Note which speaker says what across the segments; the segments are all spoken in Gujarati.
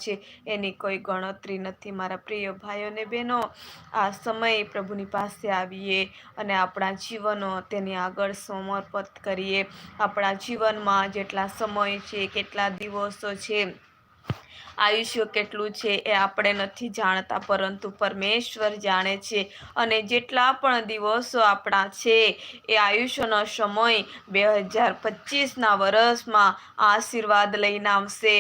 Speaker 1: છે એની કોઈ ગણતરી નથી। મારા પ્રિય ભાઈઓ અને બહેનો, આ સમય પ્રભુની પાસે આવીએ અને આપણા જીવનો તેની આગળ સમર્પિત કરીએ। આપણા જીવનમાં જેટલા સમય છે, કેટલા દિવસો છે, આયુષ્ય કેટલું છે એ આપણે નથી જાણતા, પરંતુ પરમેશ્વર જાણે છે। અને જેટલા પણ દિવસો આપણા છે એ આયુષ્યનો સમય 2025ના વર્ષમાં આશીર્વાદ લઈને આવશે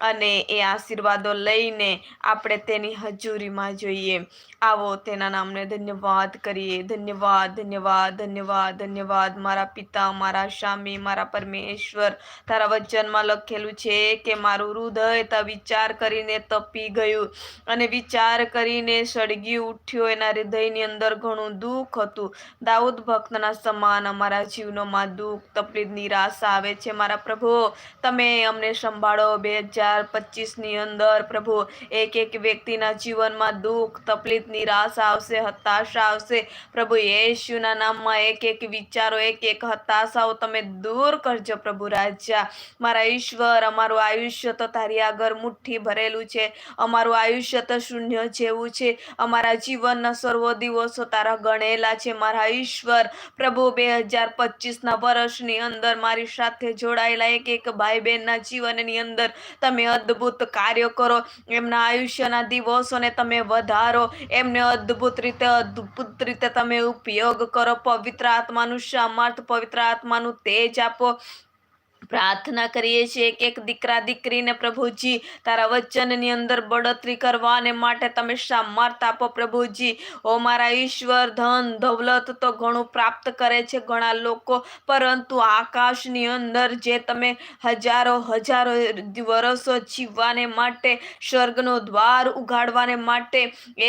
Speaker 1: અને એ આશીર્વાદો લઈને આપણે તેની હજુરીમાં જોઈએ। આવો તેના નામને ધન્યવાદ કરીએ। ધન્યવાદ, ધન્યવાદ, ધન્યવાદ, ધન્યવાદ મારા પિતા, મારા સ્વામી, મારા પરમેશ્વર। તારા વચનમાં લખેલું છે કે મારું હૃદય વિચાર કરીને તપી ગયું અને વિચાર કરીને સળગી ઉઠ્યું। એના હૃદયની અંદર ઘણું દુઃખ હતું। દાઉદ ભક્તના સમાન અમારા જીવનોમાં દુઃખ, તકલીફ, નિરાશા આવે છે। મારા પ્રભુ, તમે અમને સંભાળો। 2025ની અંદર પ્રભુ, એક એક વ્યક્તિના જીવનમાં દુઃખ, તકલીફ, નિરાશા આવશે, હતાશા આવશે। પ્રભુ યેશુના નામમાં એક એક વિચારો, એક એક હતાશાઓ તમે દૂર કરજો પ્રભુ રાજા। મારા ઈશ્વર, અમારું આયુષ્ય તો તારી આગળ મુઠ્ઠી ભરેલું છે। અમારું આયુષ્ય તો શૂન્ય જેવું છે। અમારા જીવનના સર્વ દિવસો તારા ગણેલા છે મારા ઈશ્વર। પ્રભુ 2025ના વર્ષની અંદર મારી સાથે જોડાયેલા એક એક ભાઈ બહેનના જીવનની અંદર તમે અદ્ભુત કાર્ય કરો। એમના આયુષ્યના દિવસોને તમે વધારો। એમને અદ્ભુત રીતે તમે ઉપયોગ કરો। પવિત્ર આત્માનું સામર્થ્ય, પવિત્ર આત્માનું તેજ આપો। પ્રાર્થના કરીએ છીએ એક એક દીકરા દીકરીને પ્રભુજી તારા વચનની અંદર બઢતરી કરવાને માટે તમે સામર્થ્ય આપો પ્રભુજી। ઓ મારા ઈશ્વર, ધન દૌલત તો ઘણું પ્રાપ્ત કરે છે ઘણા લોકો, પરંતુ આકાશની અંદર જે તમે હજારો હજારો વર્ષો જીવવાને માટે, સ્વર્ગનો દ્વાર ઉઘાડવાને માટે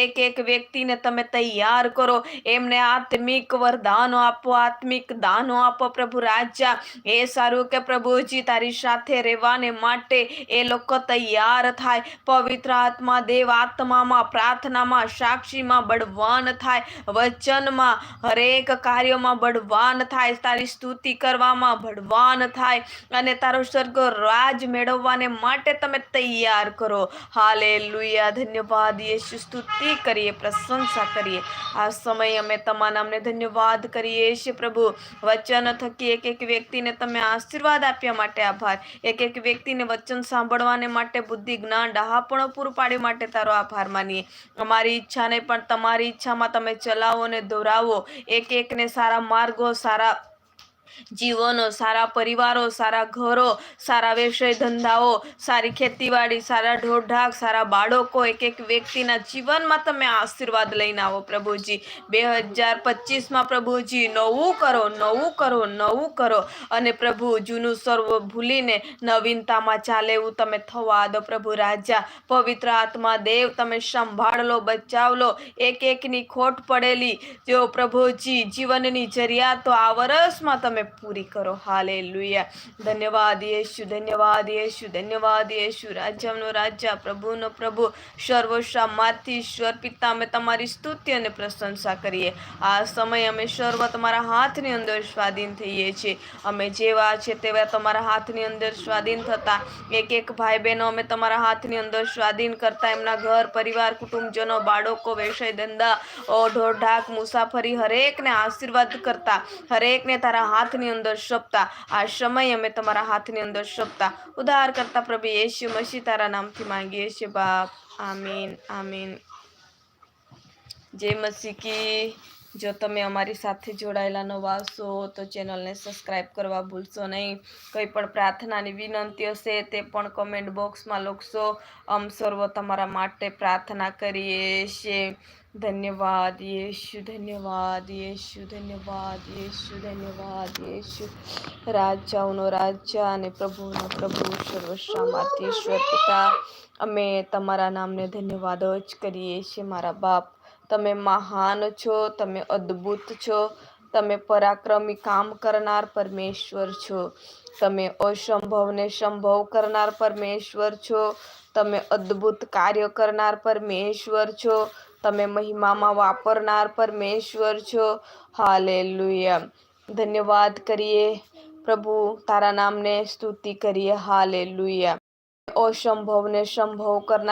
Speaker 1: એક એક વ્યક્તિને તમે તૈયાર કરો। એમને આત્મિક વરદાનો આપો, આત્મિક દાનો આપો પ્રભુ રાજા। એ સારું કે પ્રભુજી તારી સાથે રહેવાને માટે એ લોકો તૈયાર થાય। પવિત્ર આત્મા દેવ આત્મામાં, પ્રાર્થનામાં, સાક્ષીમાં બળવાન થાય, વચનમાં, હરેક કાર્યોમાં બળવાન થાય, તારી સ્તુતિ કરવામાં બળવાન થાય અને તારો સ્વર્ગ રાજ મેળવવાને માટે તમે તૈયાર કરો। હાલેલુયા, ધન્યવાદ યેશુ। સ્તુતિ કરીએ, પ્રશંસા કરીએ। આ સમય અમે તમારા નામને ધન્યવાદ કરીએ છીએ પ્રભુ। વચન થકી એક એક વ્યક્તિને તમે આશીર્વાદ આપ્યા માટે આભાર। એક એક વ્યક્તિને વચન સાંભળવાને માટે બુદ્ધિ, જ્ઞાન, ડહાપણો પૂરું પાડ્યું માટે તારો આભાર માનીએ। અમારી ઈચ્છા નહીં પણ તમારી ઈચ્છામાં તમે ચલાવો અને દોરાવો। એક એકને સારા માર્ગો, સારા જીવનો, સારા પરિવારો, સારા ઘરો, સારા વ્યવસાય ધંધાઓ, સારી ખેતીવાડી, સારા ઢોરઢાક, સારા બાળકો, એક એક વ્યક્તિના જીવનમાં તમે આશીર્વાદ લઈને આવો પ્રભુજી। 2025માં પ્રભુજી નવું કરો, નવું કરો, નવું કરો અને પ્રભુ જૂનું સર્વ ભૂલીને નવીનતામાં ચાલે એવું તમે થવા દો પ્રભુ રાજા। પવિત્ર આત્મા દેવ તમે સંભાળ લો, બચાવ લો। એક એકની ખોટ પડેલી જો પ્રભુજી જીવનની જરૂરિયાતો આ વર્ષમાં તમે પૂરી કરો। હાલેલુયા, ધન્યવાદ યેશુ, ધન્યવાદ યેશુ, ધન્યવાદ યેશુ। રાજાનો રાજા, પ્રભુનો પ્રભુ, સર્વસામાંથી ઈશ્વર પિતા, અમે તમારી સ્તુતિ અને પ્રશંસા કરીએ। આ સમય અમે સર્વ તમારા હાથની અંદર સ્વાધીન થઈએ છીએ। અમે જેવા છે તેવા તમારા હાથની અંદર સ્વાધીન થતા, એક એક ભાઈ બહેનો અમે તમારા હાથની અંદર સ્વાધીન કરતા, એમના ઘર પરિવાર, કુટુંબજનો, બાળકો, વ્યવસાય ધંધા, ઢોરઢાક, મુસાફરી, હરેકને આશીર્વાદ કરતા, હરેકને તારા હાથની અંદર સોંપતા। આ સમય અમે તમારા હાથની અંદર સોંપતા, ઉદ્ધાર કરતા પ્રભુ યેશુ મસીહ તારા નામથી માંગીએ છીએ બાપ, આમીન, આમીન। જય મસીહ કી। જો તમે અમારી સાથે જોડાયેલા નવા છો તો ચેનલને સબસ્ક્રાઈબ કરવા ભૂલશો નહીં। કંઈ પણ પ્રાર્થનાની વિનંતી હશે તે પણ કમેન્ટ બોક્સમાં લખશો। સર્વ તમારા માટે પ્રાર્થના કરીએ છીએ। ધન્યવાદ યેશુ, ધન્યવાદ યેશુ, ધન્યવાદ યેશુ, ધન્યવાદ યેશુ। રાજાઓનો રાજા અને પ્રભુનો પ્રભુ, સર્વસામર્થ્ય ઈશ્વર પિતા, અમે તમારા નામને ધન્યવાદ જ કરીએ છીએ મારા બાપ। તમે મહાન છો, તમે અદ્ભુત છો, તમે પરાક્રમી કામ કરનાર પરમેશ્વર છો। તમે અસંભવને સંભવ કરનાર પરમેશ્વર છો। તમે અદ્ભુત કાર્ય કરનાર પરમેશ્વર છો। તમે મહિમામાં વાપરનાર પરમેશ્વર છો। હાલેલુયા, ધન્યવાદ કરીએ પ્રભુ, તારા નામને સ્તુતિ કરીએ। હાલેલુયા। અસંભવને સંભવ કરનાર